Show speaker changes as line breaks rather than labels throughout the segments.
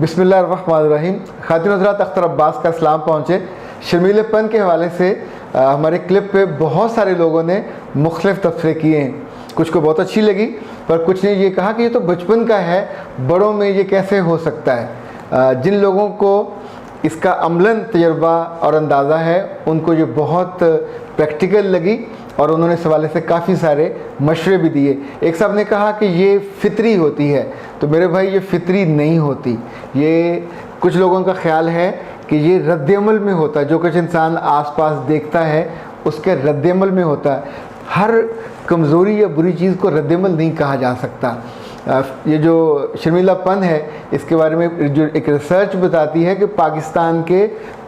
बिस्मिल्लाहिर्रहमानिर्रहीम। खातिन हज़रात, अख्तर अब्बास का सलाम पहुँचे। शर्मीलेपन के हवाले से हमारे क्लिप पे बहुत सारे लोगों ने मुख्तलिफ तबसरे किए हैं। कुछ को बहुत अच्छी लगी, पर कुछ ने ये कहा कि ये तो बचपन का है, बड़ों में ये कैसे हो सकता है। जिन लोगों को इसका अमलन तजर्बा और अंदाज़ा है, उनको ये बहुत प्रैक्टिकल लगी और उन्होंने इस हवाले से काफ़ी सारे मशवरे भी दिए। एक साहब ने कहा कि ये फितरी होती है, तो मेरे भाई ये फितरी नहीं होती। ये कुछ लोगों का ख्याल है कि ये रद्दअमल में होता है, जो कुछ इंसान आसपास देखता है उसके रद्दअमल में होता है। हर कमज़ोरी या बुरी चीज़ को रद्दअमल नहीं कहा जा सकता। ये जो शर्मीलापन है, इसके बारे में जो एक रिसर्च बताती है कि पाकिस्तान के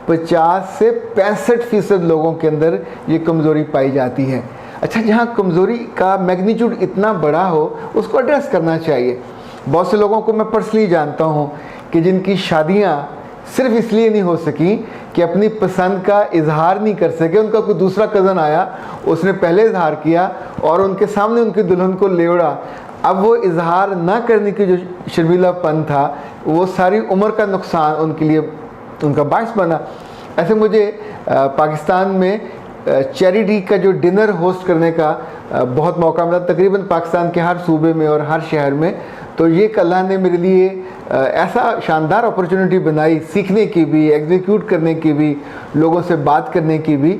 50 से 65% लोगों के अंदर ये कमज़ोरी पाई जाती है। अच्छा, जहाँ कमज़ोरी का मैग्नीट्यूड इतना बड़ा हो, उसको एड्रेस करना चाहिए। बहुत से लोगों को मैं पर्सनली जानता हूँ कि जिनकी शादियाँ सिर्फ इसलिए नहीं हो सकी कि अपनी पसंद का इजहार नहीं कर सके। उनका कोई दूसरा कज़न आया, उसने पहले इजहार किया और उनके सामने उनकी दुल्हन को ले उड़ा। अब वो इजहार ना करने की जो शर्मीलापन था, वो सारी उम्र का नुकसान उनके लिए उनका बायस बना। ऐसे मुझे पाकिस्तान में चैरिटी का जो डिनर होस्ट करने का बहुत मौका मिला, तकरीबन पाकिस्तान के हर सूबे में और हर शहर में। तो ये अल्लाह ने मेरे लिए ऐसा शानदार अपॉर्चुनिटी बनाई, सीखने की भी, एग्जीक्यूट करने की भी, लोगों से बात करने की भी,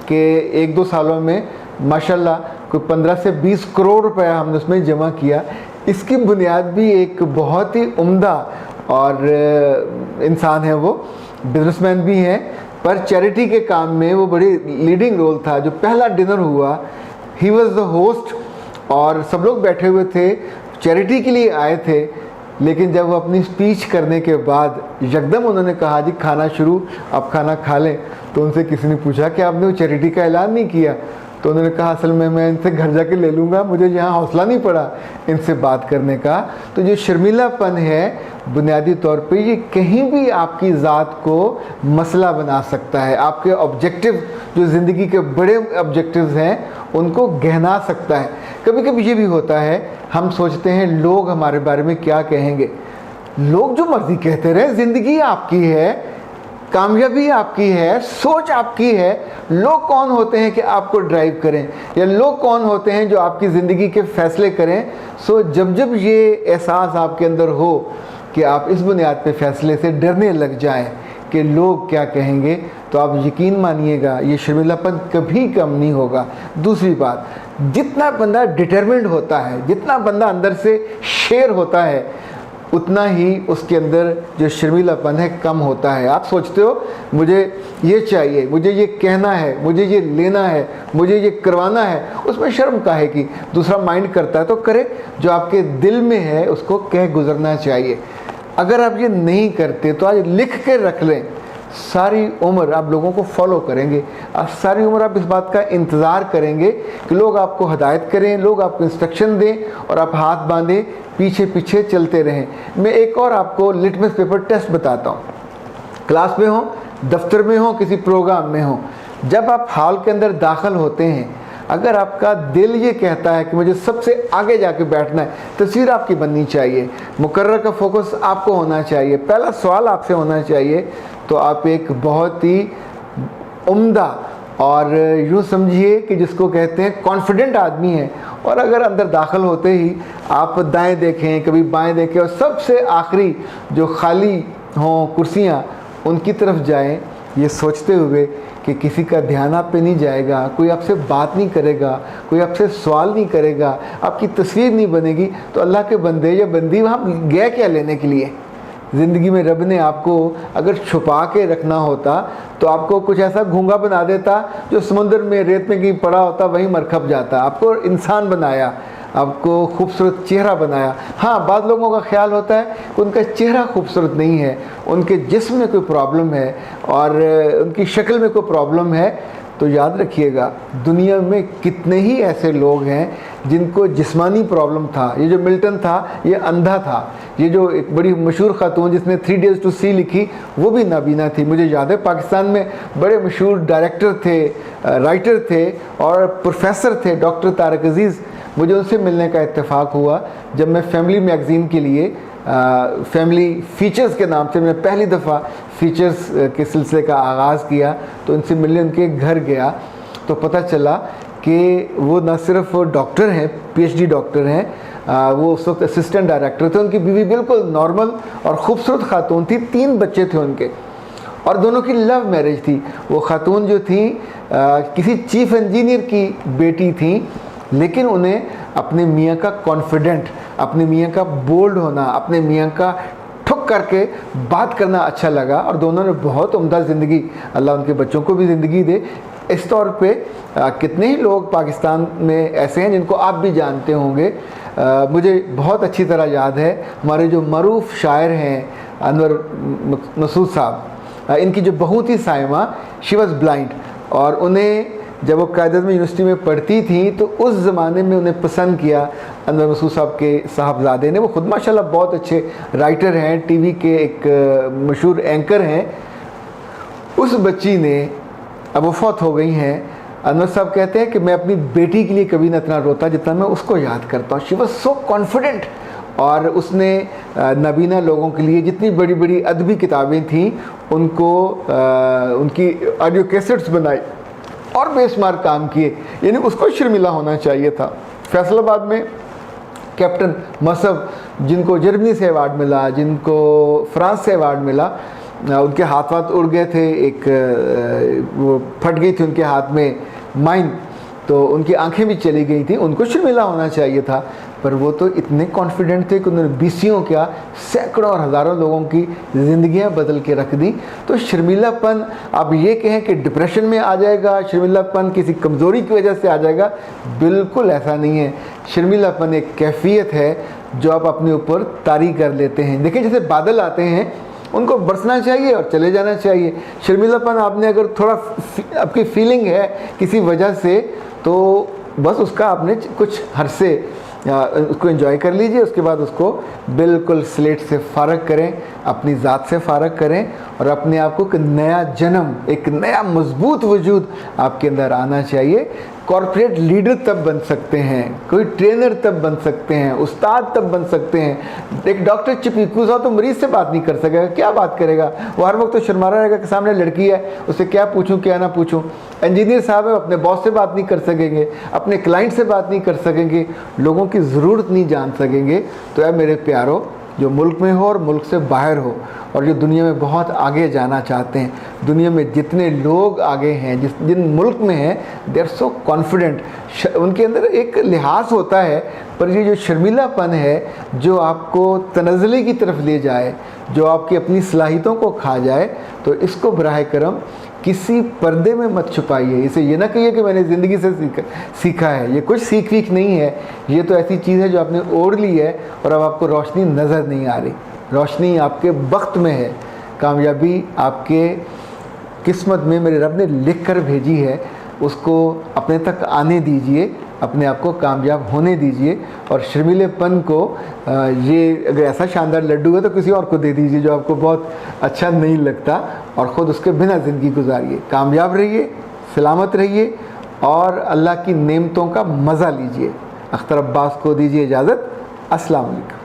कि 1-2 सालों में माशाल्लाह कोई 15 से 20 करोड़ रुपया हमने उसमें जमा किया। इसकी बुनियाद भी एक बहुत ही उम्दा और इंसान है, वो बिजनेसमैन भी हैं, पर चैरिटी के काम में वो बड़ी लीडिंग रोल था। जो पहला डिनर हुआ, ही वॉज द होस्ट और सब लोग बैठे हुए थे, चैरिटी के लिए आए थे। लेकिन जब वो अपनी स्पीच करने के बाद यकदम उन्होंने कहा जी खाना शुरू, आप खाना खा लें, तो उनसे किसी ने पूछा कि आपने वो चैरिटी का ऐलान नहीं किया। तो उन्होंने कहा असल में मैं इनसे घर जाके ले लूँगा, मुझे यहाँ हौसला नहीं पड़ा इनसे बात करने का। तो जो शर्मीलापन है, बुनियादी तौर पे ये कहीं भी आपकी ज़ात को मसला बना सकता है। आपके ऑब्जेक्टिव, जो ज़िंदगी के बड़े ऑब्जेक्टिव्स हैं, उनको गहना सकता है। कभी कभी ये भी होता है, हम सोचते हैं लोग हमारे बारे में क्या कहेंगे। लोग जो मर्ज़ी कहते रहे, ज़िंदगी आपकी है, कामयाबी आपकी है, सोच आपकी है। लोग कौन होते हैं कि आपको ड्राइव करें, या लोग कौन होते हैं जो आपकी ज़िंदगी के फ़ैसले करें। सो जब जब ये एहसास आपके अंदर हो कि आप इस बुनियाद पे फ़ैसले से डरने लग जाएं कि लोग क्या कहेंगे, तो आप यकीन मानिएगा ये शर्मीलापन कभी कम नहीं होगा। दूसरी बात, जितना बंदा डिटरमिन्ड होता है, जितना बंदा अंदर से शेर होता है, उतना ही उसके अंदर जो शर्मीलापन है कम होता है। आप सोचते हो मुझे ये चाहिए, मुझे ये कहना है, मुझे ये लेना है, मुझे ये करवाना है, उसमें शर्म काहे की। दूसरा माइंड करता है तो करे, जो आपके दिल में है उसको कह गुजरना चाहिए। अगर आप ये नहीं करते तो आज लिख के रख लें, सारी उम्र आप लोगों को फॉलो करेंगे, सारी उम्र आप इस बात का इंतज़ार करेंगे कि लोग आपको हदायत करें, लोग आपको इंस्ट्रक्शन दें और आप हाथ बांधे पीछे पीछे चलते रहें। मैं एक और आपको लिटमस पेपर टेस्ट बताता हूँ। क्लास में हो, दफ्तर में हो, किसी प्रोग्राम में हो, जब आप हॉल के अंदर दाखिल होते हैं, अगर आपका दिल ये कहता है कि मुझे सबसे आगे जाके बैठना है, तस्वीर आपकी बननी चाहिए, मुकर्रर का फोकस आपको होना चाहिए, पहला सवाल आपसे होना चाहिए, तो आप एक बहुत ही उम्दा और यूँ समझिए कि जिसको कहते हैं कॉन्फिडेंट आदमी है। और अगर अंदर दाखिल होते ही आप दाएं देखें, कभी बाएं देखें और सबसे आखिरी जो खाली हों कुर्सियाँ, उनकी तरफ जाएं, ये सोचते हुए कि किसी का ध्यान आप पे नहीं जाएगा, कोई आपसे बात नहीं करेगा, कोई आपसे सवाल नहीं करेगा, आपकी तस्वीर नहीं बनेगी, तो अल्लाह के बंदे या बंदी वहाँ गए क्या लेने के लिए। ज़िंदगी में रब ने आपको अगर छुपा के रखना होता तो आपको कुछ ऐसा घूंगा बना देता जो समुद्र में रेत में कहीं पड़ा होता वहीं मर खप जाता। आपको इंसान बनाया, आपको खूबसूरत चेहरा बनाया। हाँ, बाद लोगों का ख्याल होता है कि उनका चेहरा खूबसूरत नहीं है, उनके जिस्म में कोई प्रॉब्लम है और उनकी शक्ल में कोई प्रॉब्लम है। तो याद रखिएगा, दुनिया में कितने ही ऐसे लोग हैं जिनको जिस्मानी प्रॉब्लम था। ये जो मिल्टन था, ये अंधा था। ये जो एक बड़ी मशहूर खातून जिसने 3 Days to See लिखी, वो भी नाबीना थी। मुझे याद है पाकिस्तान में बड़े मशहूर डायरेक्टर थे, राइटर थे और प्रोफेसर थे, डॉक्टर तारक अजीज़। मुझे उनसे मिलने का इत्तेफाक हुआ जब मैं फैमिली मैगज़ीन के लिए फैमिली फीचर्स के नाम से मैंने पहली दफ़ा फीचर्स के सिलसिले का आगाज़ किया। तो उनसे मिलने उनके घर गया तो पता चला कि वो न सिर्फ डॉक्टर हैं, PhD डॉक्टर हैं, वो उस वक्त असिस्टेंट डायरेक्टर थे। उनकी बीवी बिल्कुल नॉर्मल और ख़ूबसूरत खातून थी, 3 बच्चे थे उनके, और दोनों की लव मैरिज थी। वो खातून जो थी किसी चीफ इंजीनियर की बेटी थी, लेकिन उन्हें अपने मियाँ का कॉन्फिडेंट, अपने मियाँ का बोल्ड होना, अपने मियाँ का ठुक करके बात करना अच्छा लगा, और दोनों ने बहुत उम्दा ज़िंदगी, अल्लाह उनके बच्चों को भी ज़िंदगी दे। इस तौर पे कितने ही लोग पाकिस्तान में ऐसे हैं जिनको आप भी जानते होंगे। मुझे बहुत अच्छी तरह याद है हमारे जो मरूफ शायर हैं अनवर मसूद साहब, इनकी जो बहू थी साइमा, शी वॉज़ ब्लाइंड, और उन्हें जब वो कायद-ए-आज़म यूनिवर्सिटी में पढ़ती थी तो उस ज़माने में उन्हें पसंद किया अनवर मसूद साहब के साहबजादे ने। वो ख़ुद माशाल्लाह बहुत अच्छे राइटर हैं, टीवी के एक मशहूर एंकर हैं। उस बच्ची ने, अब वो फौत हो गई हैं, अनवर साहब कहते हैं कि मैं अपनी बेटी के लिए कभी न इतना रोता जितना मैं उसको याद करता हूँ। शी वॉज सो कॉन्फिडेंट, और उसने नाबीना लोगों के लिए जितनी बड़ी बड़ी अदबी किताबें थीं उनको उनकी ऑडियो कैसेट्स बनाई और बेशुमार काम किए। यानी उसको शर्मिला होना चाहिए था। फैसलाबाद में कैप्टन मसब, जिनको जर्मनी से अवार्ड मिला, जिनको फ्रांस से अवार्ड मिला, उनके हाथ उड़ गए थे, एक वो फट गई थी उनके हाथ में माइन, तो उनकी आंखें भी चली गई थी। उनको शर्मिला होना चाहिए था, पर वो तो इतने कॉन्फिडेंट थे कि उन्होंने बीसियों क्या सैकड़ों और हज़ारों लोगों की ज़िंदगियां बदल के रख दी। तो शर्मिलापन, आप ये कहें कि डिप्रेशन में आ जाएगा, शर्मिलापन किसी कमज़ोरी की वजह से आ जाएगा, बिल्कुल ऐसा नहीं है। शर्मिलापन एक कैफियत है जो आप अपने ऊपर तारी कर लेते हैं। देखिए, जैसे बादल आते हैं, उनको बरसना चाहिए और चले जाना चाहिए। शर्मिलापन आपने अगर थोड़ा आपकी फीलिंग है किसी वजह से, तो बस उसका आपने कुछ हर्षे उसको एंजॉय कर लीजिए, उसके बाद उसको बिल्कुल स्लेट से फ़ारग करें, अपनी ज़ात से फ़ारग करें, और अपने आप को एक नया जन्म, एक नया मजबूत वजूद आपके अंदर आना चाहिए। कॉर्पोरेट लीडर तब बन सकते हैं, कोई ट्रेनर तब बन सकते हैं, उस्ताद तब बन सकते हैं। एक डॉक्टर चिपकूसा तो मरीज़ से बात नहीं कर सकेगा, क्या बात करेगा? वो हर वक्त तो शर्मा रहेगा कि सामने लड़की है, उससे क्या पूछूं क्या ना पूछूं। इंजीनियर साहब है, अपने बॉस से बात नहीं कर सकेंगे, अपने क्लाइंट से बात नहीं कर सकेंगे, लोगों की ज़रूरत नहीं जान सकेंगे। तो यार मेरे प्यारो, जो मुल्क में हो और मुल्क से बाहर हो, और जो दुनिया में बहुत आगे जाना चाहते हैं, दुनिया में जितने लोग आगे हैं, जिन मुल्क में हैं, दे आर सो कॉन्फिडेंट, उनके अंदर एक लिहाज होता है। पर ये जो शर्मिलापन है, जो आपको तनज़्ज़ुली की तरफ ले जाए, जो आपकी अपनी सलाहियतों को खा जाए, तो इसको बराह करम किसी पर्दे में मत छुपाइए। इसे ये ना कहिए कि मैंने ज़िंदगी से सीखा है। ये कुछ सीख वीख नहीं है, ये तो ऐसी चीज़ है जो आपने ओढ़ ली है और अब आपको रोशनी नज़र नहीं आ रही। रोशनी आपके वक्त में है, कामयाबी आपके किस्मत में मेरे रब ने लिख कर भेजी है, उसको अपने तक आने दीजिए, अपने आप को कामयाब होने दीजिए। और शर्मिलेपन को ये अगर ऐसा शानदार लड्डू है तो किसी और को दे दीजिए जो आपको बहुत अच्छा नहीं लगता, और ख़ुद उसके बिना ज़िंदगी गुजारिए। कामयाब रहिए, सलामत रहिए, और अल्लाह की नेमतों का मज़ा लीजिए। अख्तर अब्बास को दीजिए इजाज़त। अस्सलाम वालेकुम।